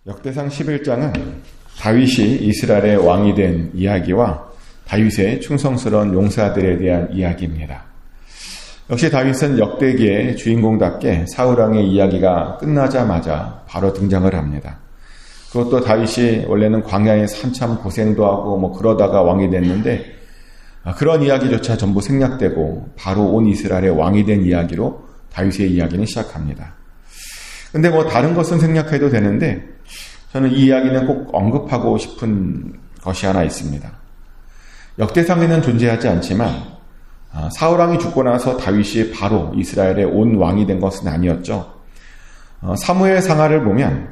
역대상 11장은 다윗이 이스라엘의 왕이 된 이야기와 다윗의 충성스러운 용사들에 대한 이야기입니다. 역시 다윗은 역대기의 주인공답게 사울왕의 이야기가 끝나자마자 바로 등장을 합니다. 그것도 다윗이 원래는 광야에서 한참 고생도 하고 그러다가 왕이 됐는데 그런 이야기조차 전부 생략되고 바로 온 이스라엘의 왕이 된 이야기로 다윗의 이야기는 시작합니다. 근데 다른 것은 생략해도 되는데 저는 이 이야기는 꼭 언급하고 싶은 것이 하나 있습니다. 역대상에는 존재하지 않지만 사울왕이 죽고 나서 다윗이 바로 이스라엘의 온 왕이 된 것은 아니었죠. 사무엘 상하를 보면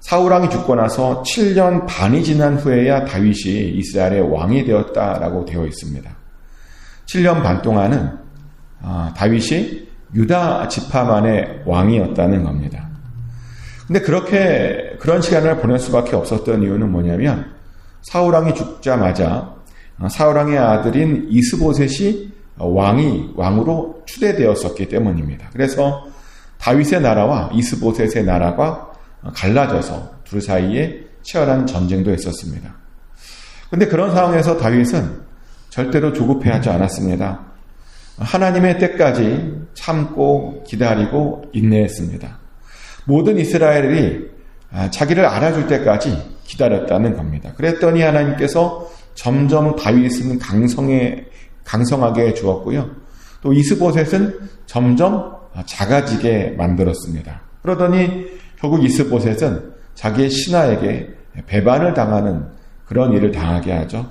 사울왕이 죽고 나서 7년 반이 지난 후에야 다윗이 이스라엘의 왕이 되었다라고 되어 있습니다. 7년 반 동안은 다윗이 유다 지파만의 왕이었다는 겁니다. 근데 그런 시간을 보낼 수밖에 없었던 이유는 뭐냐면 사울왕이 죽자마자 사울왕의 아들인 이스보셋이 왕으로 추대되었었기 때문입니다. 그래서 다윗의 나라와 이스보셋의 나라가 갈라져서 둘 사이에 치열한 전쟁도 있었습니다. 근데 그런 상황에서 다윗은 절대로 조급해하지 않았습니다. 하나님의 때까지 참고 기다리고 인내했습니다. 모든 이스라엘이 자기를 알아줄 때까지 기다렸다는 겁니다. 그랬더니 하나님께서 점점 다윗은 강성하게 주었고요. 또 이스보셋은 점점 작아지게 만들었습니다. 그러더니 결국 이스보셋은 자기의 신하에게 배반을 당하는 그런 일을 당하게 하죠.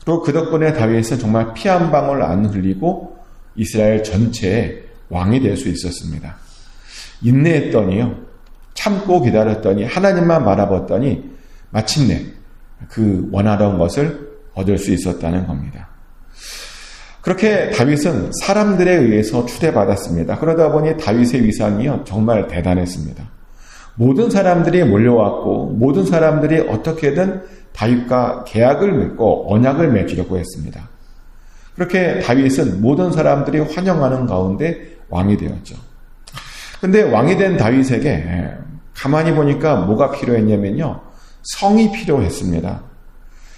그리고 그 덕분에 다윗은 정말 피 한 방울 안 흘리고 이스라엘 전체의 왕이 될 수 있었습니다. 인내했더니요. 참고 기다렸더니 하나님만 바라봤더니 마침내 그 원하던 것을 얻을 수 있었다는 겁니다. 그렇게 다윗은 사람들에 의해서 추대받았습니다. 그러다 보니 다윗의 위상이요 정말 대단했습니다. 모든 사람들이 몰려왔고 모든 사람들이 어떻게든 다윗과 계약을 맺고 언약을 맺으려고 했습니다. 그렇게 다윗은 모든 사람들이 환영하는 가운데 왕이 되었죠. 근데 왕이 된 다윗에게 가만히 보니까 뭐가 필요했냐면요. 성이 필요했습니다.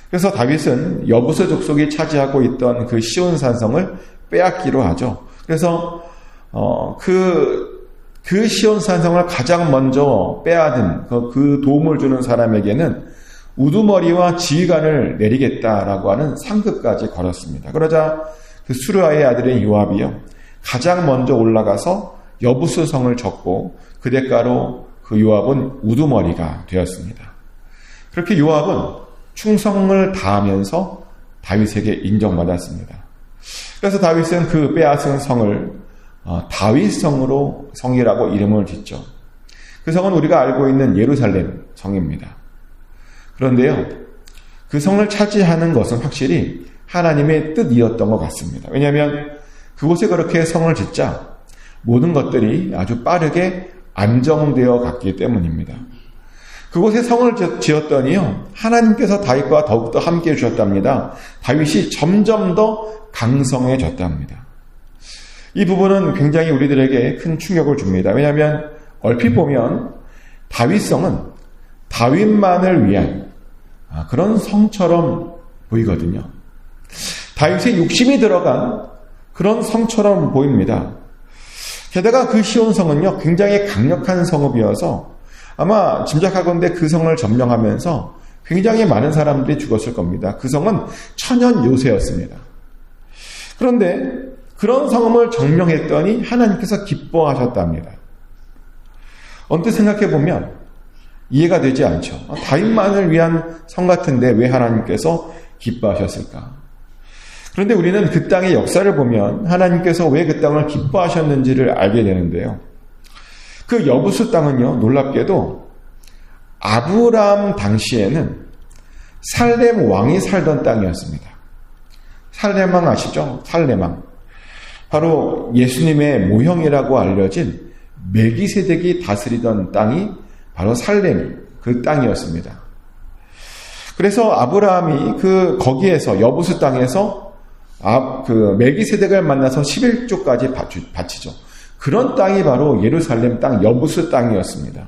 그래서 다윗은 여부스 족속이 차지하고 있던 그 시온 산성을 빼앗기로 하죠. 그래서 그 시온 산성을 가장 먼저 빼앗은 그 도움을 주는 사람에게는 우두머리와 지휘관을 내리겠다라고 하는 상급까지 걸었습니다. 그러자 그 수르아의 아들인 요압이요. 가장 먼저 올라가서 여부스 성을 쳤고 그 대가로 그 요압은 우두머리가 되었습니다. 그렇게 요압은 충성을 다하면서 다윗에게 인정받았습니다. 그래서 다윗은 그 빼앗은 성을 다윗성이라고 이름을 짓죠. 그 성은 우리가 알고 있는 예루살렘 성입니다. 그런데요, 그 성을 차지하는 것은 확실히 하나님의 뜻이었던 것 같습니다. 왜냐하면 그곳에 그렇게 성을 짓자 모든 것들이 아주 빠르게 안정되어 갔기 때문입니다. 그곳에 성을 지었더니요, 하나님께서 다윗과 더욱더 함께 해주셨답니다. 다윗이 점점 더 강성해졌답니다. 이 부분은 굉장히 우리들에게 큰 충격을 줍니다. 왜냐하면 얼핏 보면 다윗성은 다윗만을 위한 그런 성처럼 보이거든요. 다윗의 욕심이 들어간 그런 성처럼 보입니다. 게다가 그 시온성은요, 굉장히 강력한 성읍이어서 아마 짐작하건대 그 성을 점령하면서 굉장히 많은 사람들이 죽었을 겁니다. 그 성은 천연 요새였습니다. 그런데 그런 성읍을 점령했더니 하나님께서 기뻐하셨답니다. 언뜻 생각해보면 이해가 되지 않죠. 다윗만을 위한 성 같은데 왜 하나님께서 기뻐하셨을까? 그런데 우리는 그 땅의 역사를 보면 하나님께서 왜 그 땅을 기뻐하셨는지를 알게 되는데요. 그 여부스 땅은요, 놀랍게도 아브라함 당시에는 살렘 왕이 살던 땅이었습니다. 살렘 왕 아시죠? 살렘 왕. 바로 예수님의 모형이라고 알려진 멜기세덱이 다스리던 땅이 바로 살렘, 그 땅이었습니다. 그래서 아브라함이 거기에서 여부스 땅에서 그 멜기세덱을 만나서 11조까지 바치죠. 그런 땅이 바로 예루살렘 땅, 여부스 땅이었습니다.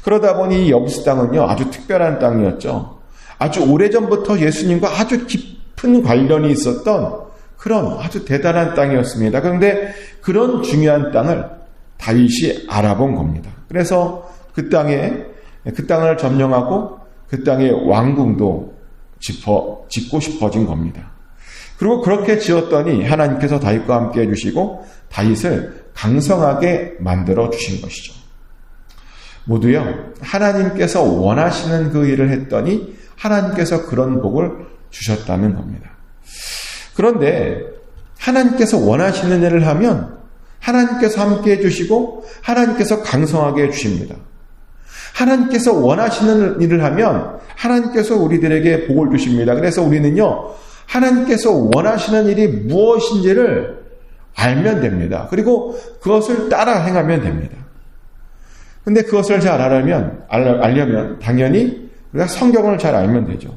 그러다 보니 이 여부스 땅은요, 아주 특별한 땅이었죠. 아주 오래전부터 예수님과 아주 깊은 관련이 있었던 그런 아주 대단한 땅이었습니다. 그런데 그런 중요한 땅을 다윗이 알아본 겁니다. 그래서 그 땅을 점령하고 그 땅의 왕궁도 짓고 싶어진 겁니다. 그리고 그렇게 지었더니 하나님께서 다윗과 함께 해주시고 다윗을 강성하게 만들어 주신 것이죠. 모두요, 하나님께서 원하시는 그 일을 했더니 하나님께서 그런 복을 주셨다는 겁니다. 그런데 하나님께서 원하시는 일을 하면 하나님께서 함께 해주시고 하나님께서 강성하게 해주십니다. 하나님께서 원하시는 일을 하면 하나님께서 우리들에게 복을 주십니다. 그래서 우리는요, 하나님께서 원하시는 일이 무엇인지를 알면 됩니다. 그리고 그것을 따라 행하면 됩니다. 근데 그것을 잘 알려면 당연히 우리가 성경을 잘 알면 되죠.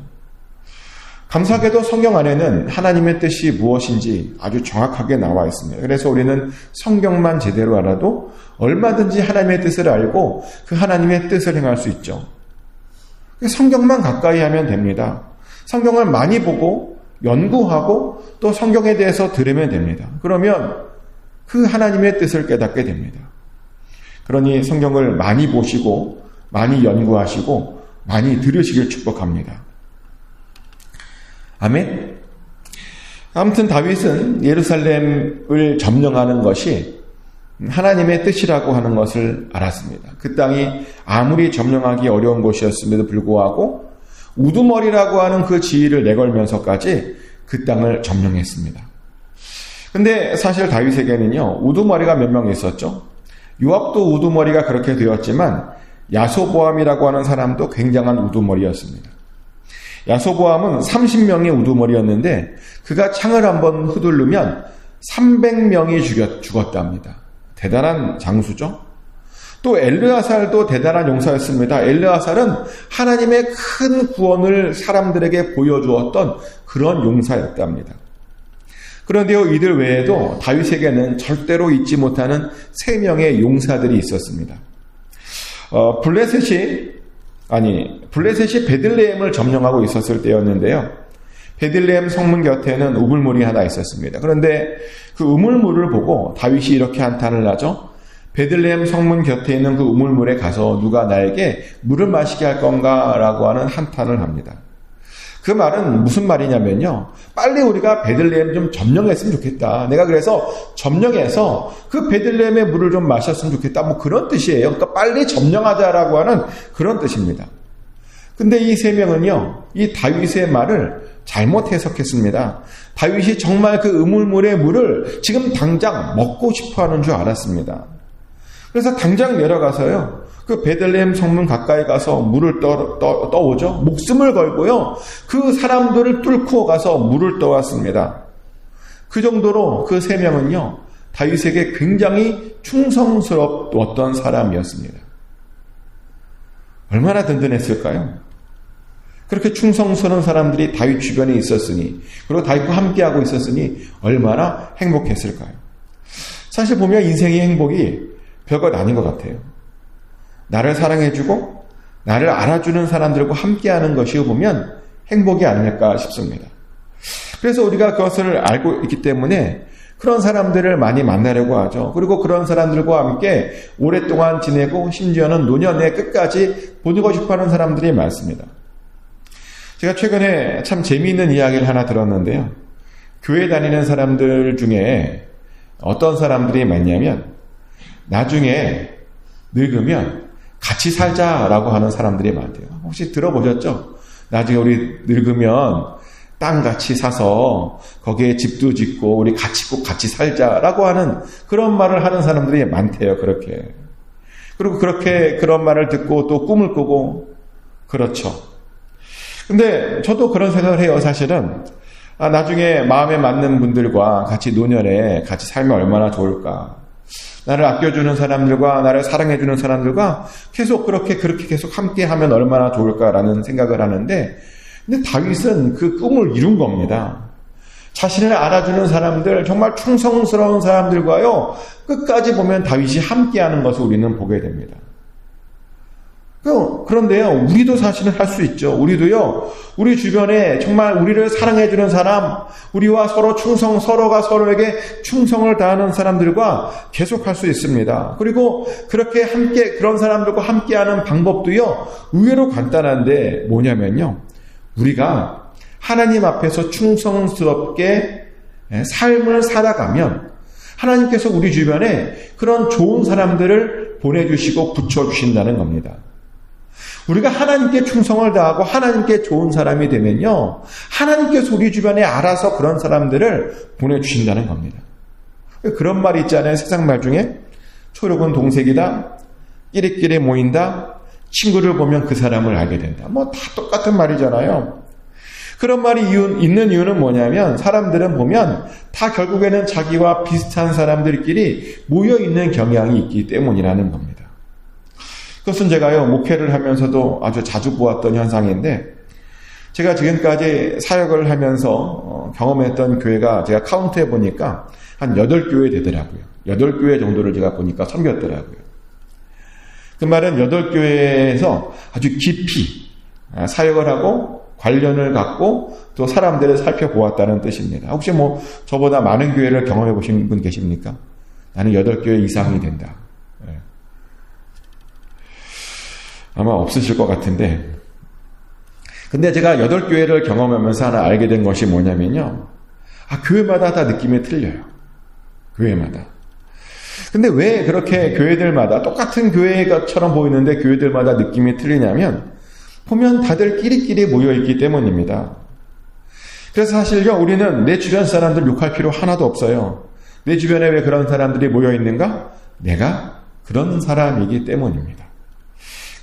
감사하게도 성경 안에는 하나님의 뜻이 무엇인지 아주 정확하게 나와 있습니다. 그래서 우리는 성경만 제대로 알아도 얼마든지 하나님의 뜻을 알고 그 하나님의 뜻을 행할 수 있죠. 성경만 가까이 하면 됩니다. 성경을 많이 보고 연구하고 또 성경에 대해서 들으면 됩니다. 그러면 그 하나님의 뜻을 깨닫게 됩니다. 그러니 성경을 많이 보시고 많이 연구하시고 많이 들으시길 축복합니다. 아멘. 아무튼 다윗은 예루살렘을 점령하는 것이 하나님의 뜻이라고 하는 것을 알았습니다. 그 땅이 아무리 점령하기 어려운 곳이었음에도 불구하고 우두머리라고 하는 그 지위를 내걸면서까지 그 땅을 점령했습니다. 근데 사실 다윗에게는요, 우두머리가 몇 명 있었죠. 요압도 우두머리가 그렇게 되었지만 야소보암이라고 하는 사람도 굉장한 우두머리였습니다. 야소보암은 30명의 우두머리였는데 그가 창을 한번 휘두르면 300명이 죽었답니다. 대단한 장수죠. 또 엘르아살도 대단한 용사였습니다. 엘르아살은 하나님의 큰 구원을 사람들에게 보여주었던 그런 용사였답니다. 그런데요, 이들 외에도 다윗에게는 절대로 잊지 못하는 3명의 용사들이 있었습니다. 블레셋이 베들레헴을 점령하고 있었을 때였는데요. 베들레헴 성문 곁에는 우물물이 하나 있었습니다. 그런데 그 우물물을 보고 다윗이 이렇게 한탄을 하죠. 베들레헴 성문 곁에 있는 그 우물물에 가서 누가 나에게 물을 마시게 할 건가라고 하는 한탄을 합니다. 그 말은 무슨 말이냐면요, 빨리 우리가 베들레헴 좀 점령했으면 좋겠다. 내가 그래서 점령해서 그 베들레헴의 물을 좀 마셨으면 좋겠다. 뭐 그런 뜻이에요. 그러니까 빨리 점령하자라고 하는 그런 뜻입니다. 근데 이 3명은요, 이 다윗의 말을 잘못 해석했습니다. 다윗이 정말 그 우물물의 물을 지금 당장 먹고 싶어 하는 줄 알았습니다. 그래서 당장 내려가서요, 그 베들레헴 성문 가까이 가서 물을 떠오죠. 목숨을 걸고요, 그 사람들을 뚫고 가서 물을 떠왔습니다. 그 정도로 그 3명은요, 다윗에게 굉장히 충성스러웠던 사람이었습니다. 얼마나 든든했을까요? 그렇게 충성스러운 사람들이 다윗 주변에 있었으니, 그리고 다윗과 함께하고 있었으니 얼마나 행복했을까요? 사실 보면 인생의 행복이 별것 아닌 것 같아요. 나를 사랑해주고 나를 알아주는 사람들과 함께하는 것이 보면 행복이 아닐까 싶습니다. 그래서 우리가 그것을 알고 있기 때문에 그런 사람들을 많이 만나려고 하죠. 그리고 그런 사람들과 함께 오랫동안 지내고 심지어는 노년의 끝까지 보내고 싶어하는 사람들이 많습니다. 제가 최근에 참 재미있는 이야기를 하나 들었는데요. 교회 다니는 사람들 중에 어떤 사람들이 많냐면 나중에 늙으면 같이 살자라고 하는 사람들이 많대요. 혹시 들어보셨죠? 나중에 우리 늙으면 땅 같이 사서 거기에 집도 짓고 우리 꼭 같이 살자라고 하는 그런 말을 하는 사람들이 많대요. 그렇게. 그리고 그런 말을 듣고 또 꿈을 꾸고 그렇죠. 근데 저도 그런 생각을 해요. 사실은 나중에 마음에 맞는 분들과 같이 노년에 같이 살면 얼마나 좋을까. 나를 아껴주는 사람들과 나를 사랑해주는 사람들과 그렇게 계속 함께하면 얼마나 좋을까라는 생각을 하는데, 근데 다윗은 그 꿈을 이룬 겁니다. 자신을 알아주는 사람들, 정말 충성스러운 사람들과요, 끝까지 보면 다윗이 함께하는 것을 우리는 보게 됩니다. 그런데요, 우리도 사실은 할 수 있죠. 우리도요, 우리 주변에 정말 우리를 사랑해주는 사람, 우리와 서로 서로가 서로에게 충성을 다하는 사람들과 계속 할 수 있습니다. 그리고 그렇게 그런 사람들과 함께하는 방법도요, 의외로 간단한데 뭐냐면요, 우리가 하나님 앞에서 충성스럽게 삶을 살아가면 하나님께서 우리 주변에 그런 좋은 사람들을 보내주시고 붙여주신다는 겁니다. 우리가 하나님께 충성을 다하고 하나님께 좋은 사람이 되면요, 하나님께서 우리 주변에 알아서 그런 사람들을 보내주신다는 겁니다. 그런 말이 있잖아요. 세상 말 중에 초록은 동색이다, 끼리끼리 모인다, 친구를 보면 그 사람을 알게 된다. 다 똑같은 말이잖아요. 그런 말이 있는 이유는 뭐냐면, 사람들은 보면 다 결국에는 자기와 비슷한 사람들끼리 모여있는 경향이 있기 때문이라는 겁니다. 그것은 제가요, 목회를 하면서도 아주 자주 보았던 현상인데, 제가 지금까지 사역을 하면서 경험했던 교회가 제가 카운트해 보니까 한 8교회 되더라고요. 8교회 정도를 제가 보니까 섬겼더라고요. 그 말은 8교회에서 아주 깊이 사역을 하고 관련을 갖고 또 사람들을 살펴보았다는 뜻입니다. 혹시 저보다 많은 교회를 경험해 보신 분 계십니까? 나는 8교회 이상이 된다. 아마 없으실 것 같은데, 근데 제가 8교회를 경험하면서 하나 알게 된 것이 뭐냐면요, 교회마다 다 느낌이 틀려요. 교회마다. 근데 왜 그렇게 교회들마다 똑같은 교회처럼 보이는데 교회들마다 느낌이 틀리냐면, 보면 다들 끼리끼리 모여있기 때문입니다. 그래서 사실요, 우리는 내 주변 사람들 욕할 필요 하나도 없어요. 내 주변에 왜 그런 사람들이 모여있는가? 내가 그런 사람이기 때문입니다.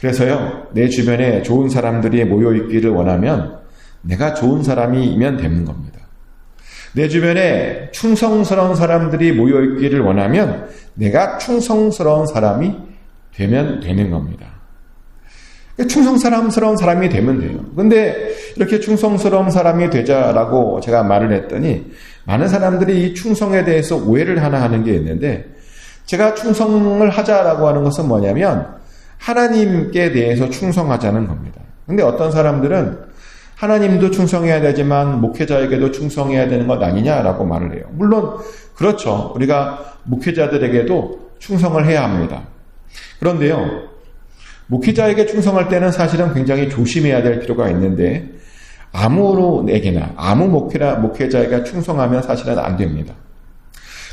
그래서요, 내 주변에 좋은 사람들이 모여있기를 원하면 내가 좋은 사람이면 되는 겁니다. 내 주변에 충성스러운 사람들이 모여있기를 원하면 내가 충성스러운 사람이 되면 되는 겁니다. 충성스러운 사람이 되면 돼요. 근데 이렇게 충성스러운 사람이 되자라고 제가 말을 했더니 많은 사람들이 이 충성에 대해서 오해를 하나 하는 게 있는데, 제가 충성을 하자라고 하는 것은 뭐냐면 하나님께 대해서 충성하자는 겁니다. 근데 어떤 사람들은 하나님도 충성해야 되지만 목회자에게도 충성해야 되는 것 아니냐라고 말을 해요. 물론 그렇죠. 우리가 목회자들에게도 충성을 해야 합니다. 그런데요, 목회자에게 충성할 때는 사실은 굉장히 조심해야 될 필요가 있는데, 아무 목회자에게 충성하면 사실은 안 됩니다.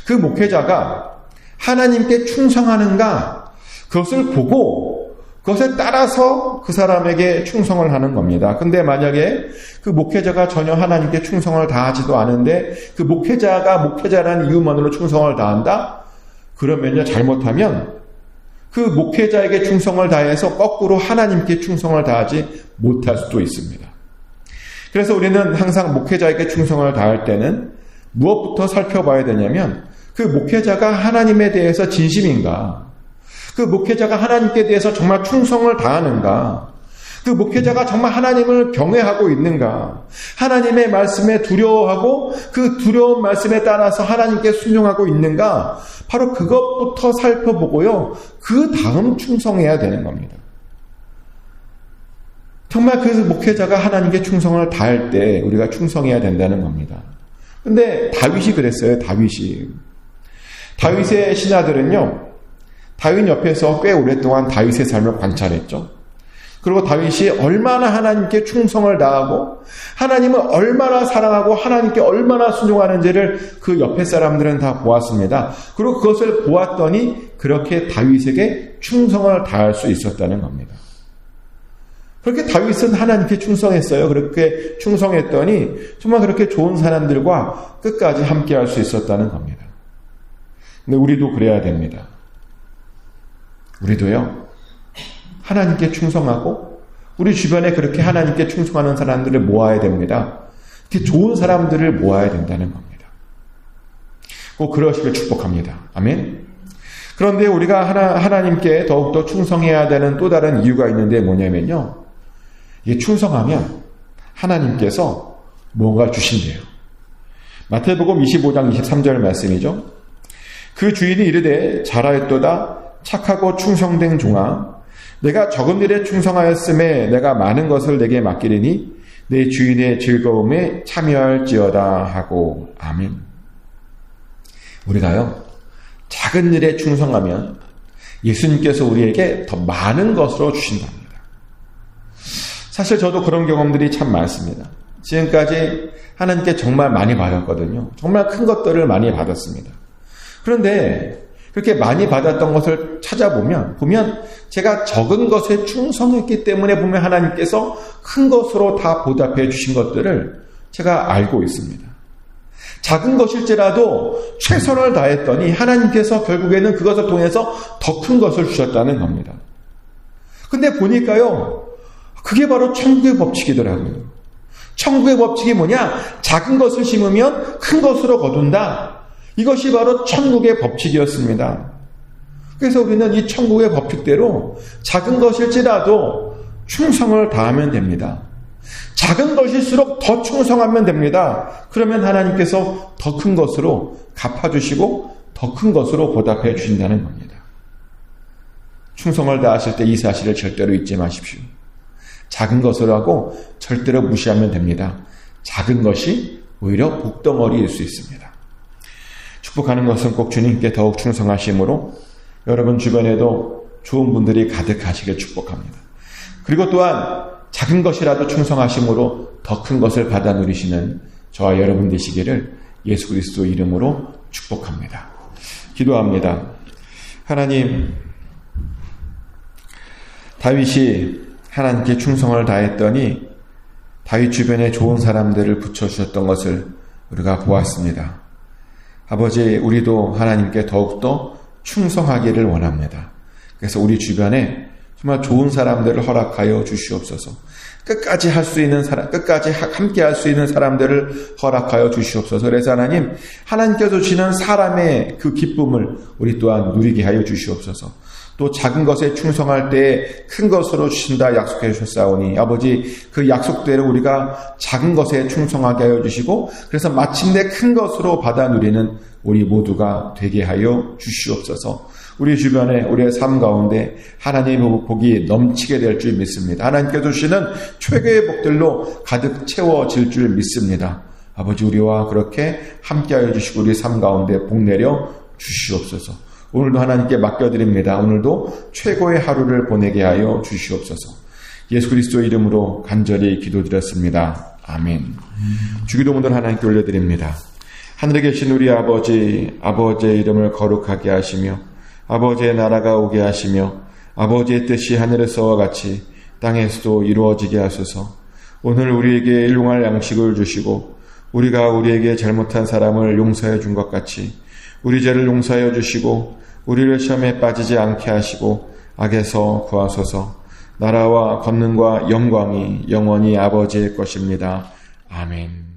그 목회자가 하나님께 충성하는가, 그것을 보고 그것에 따라서 그 사람에게 충성을 하는 겁니다. 근데 만약에 그 목회자가 전혀 하나님께 충성을 다하지도 않은데 그 목회자가 목회자라는 이유만으로 충성을 다한다? 그러면요, 잘못하면 그 목회자에게 충성을 다해서 거꾸로 하나님께 충성을 다하지 못할 수도 있습니다. 그래서 우리는 항상 목회자에게 충성을 다할 때는 무엇부터 살펴봐야 되냐면, 그 목회자가 하나님에 대해서 진심인가? 그 목회자가 하나님께 대해서 정말 충성을 다하는가? 그 목회자가 정말 하나님을 경외하고 있는가? 하나님의 말씀에 두려워하고 그 두려운 말씀에 따라서 하나님께 순종하고 있는가? 바로 그것부터 살펴보고요, 그 다음 충성해야 되는 겁니다. 정말 그 목회자가 하나님께 충성을 다할 때 우리가 충성해야 된다는 겁니다. 근데 다윗이 그랬어요. 다윗의 신하들은요, 다윗 옆에서 꽤 오랫동안 다윗의 삶을 관찰했죠. 그리고 다윗이 얼마나 하나님께 충성을 다하고 하나님을 얼마나 사랑하고 하나님께 얼마나 순종하는지를 그 옆에 사람들은 다 보았습니다. 그리고 그것을 보았더니 그렇게 다윗에게 충성을 다할 수 있었다는 겁니다. 그렇게 다윗은 하나님께 충성했어요. 그렇게 충성했더니 정말 그렇게 좋은 사람들과 끝까지 함께할 수 있었다는 겁니다. 근데 우리도 그래야 됩니다. 우리도요, 하나님께 충성하고 우리 주변에 그렇게 하나님께 충성하는 사람들을 모아야 됩니다. 이렇게 좋은 사람들을 모아야 된다는 겁니다. 꼭 그러시길 축복합니다. 아멘. 그런데 우리가 하나님께 더욱더 충성해야 되는 또 다른 이유가 있는데 뭐냐면요, 이게 충성하면 하나님께서 뭔가 주신대요. 마태복음 25장 23절 말씀이죠. 그 주인이 이르되 잘하였도다 착하고 충성된 종아, 내가 적은 일에 충성하였음에 내가 많은 것을 내게 맡기리니 내 주인의 즐거움에 참여할지어다 하고. 아멘. 우리가요, 작은 일에 충성하면 예수님께서 우리에게 더 많은 것으로 주신답니다. 사실 저도 그런 경험들이 참 많습니다. 지금까지 하나님께 정말 많이 받았거든요. 정말 큰 것들을 많이 받았습니다. 그런데 그렇게 많이 받았던 것을 찾아보면 제가 적은 것에 충성했기 때문에 보면 하나님께서 큰 것으로 다 보답해 주신 것들을 제가 알고 있습니다. 작은 것일지라도 최선을 다했더니 하나님께서 결국에는 그것을 통해서 더 큰 것을 주셨다는 겁니다. 근데 보니까요, 그게 바로 천국의 법칙이더라고요. 천국의 법칙이 뭐냐? 작은 것을 심으면 큰 것으로 거둔다. 이것이 바로 천국의 법칙이었습니다. 그래서 우리는 이 천국의 법칙대로 작은 것일지라도 충성을 다하면 됩니다. 작은 것일수록 더 충성하면 됩니다. 그러면 하나님께서 더 큰 것으로 갚아주시고 더 큰 것으로 보답해 주신다는 겁니다. 충성을 다하실 때 이 사실을 절대로 잊지 마십시오. 작은 것을 하고 절대로 무시하면 됩니다. 작은 것이 오히려 복덩어리일 수 있습니다. 축복하는 것은 꼭 주님께 더욱 충성하심으로 여러분 주변에도 좋은 분들이 가득하시길 축복합니다. 그리고 또한 작은 것이라도 충성하심으로 더 큰 것을 받아 누리시는 저와 여러분 되시기를 예수 그리스도 이름으로 축복합니다. 기도합니다. 하나님, 다윗이 하나님께 충성을 다했더니 다윗 주변에 좋은 사람들을 붙여주셨던 것을 우리가 보았습니다. 아버지, 우리도 하나님께 더욱더 충성하기를 원합니다. 그래서 우리 주변에 정말 좋은 사람들을 허락하여 주시옵소서. 끝까지 할 수 있는 사람, 끝까지 함께 할 수 있는 사람들을 허락하여 주시옵소서. 그래서 하나님, 하나님께서 주시는 사람의 그 기쁨을 우리 또한 누리게 하여 주시옵소서. 또 작은 것에 충성할 때 큰 것으로 주신다 약속해 주셨사오니 아버지, 그 약속대로 우리가 작은 것에 충성하게 하여 주시고 그래서 마침내 큰 것으로 받아 누리는 우리 모두가 되게 하여 주시옵소서. 우리 주변에 우리의 삶 가운데 하나님의 복이 넘치게 될 줄 믿습니다. 하나님께서 주시는 최고의 복들로 가득 채워질 줄 믿습니다. 아버지, 우리와 그렇게 함께하여 주시고 우리 삶 가운데 복 내려 주시옵소서. 오늘도 하나님께 맡겨드립니다. 오늘도 최고의 하루를 보내게 하여 주시옵소서. 예수 그리스도 이름으로 간절히 기도드렸습니다. 아멘. 주기도문을 하나님께 올려드립니다. 하늘에 계신 우리 아버지, 아버지의 이름을 거룩하게 하시며 아버지의 나라가 오게 하시며 아버지의 뜻이 하늘에서와 같이 땅에서도 이루어지게 하소서. 오늘 우리에게 일용할 양식을 주시고 우리가 우리에게 잘못한 사람을 용서해 준 것 같이 우리 죄를 용서하여 주시고 우리를 시험에 빠지지 않게 하시고 악에서 구하소서. 나라와 권능과 영광이 영원히 아버지의 것입니다. 아멘.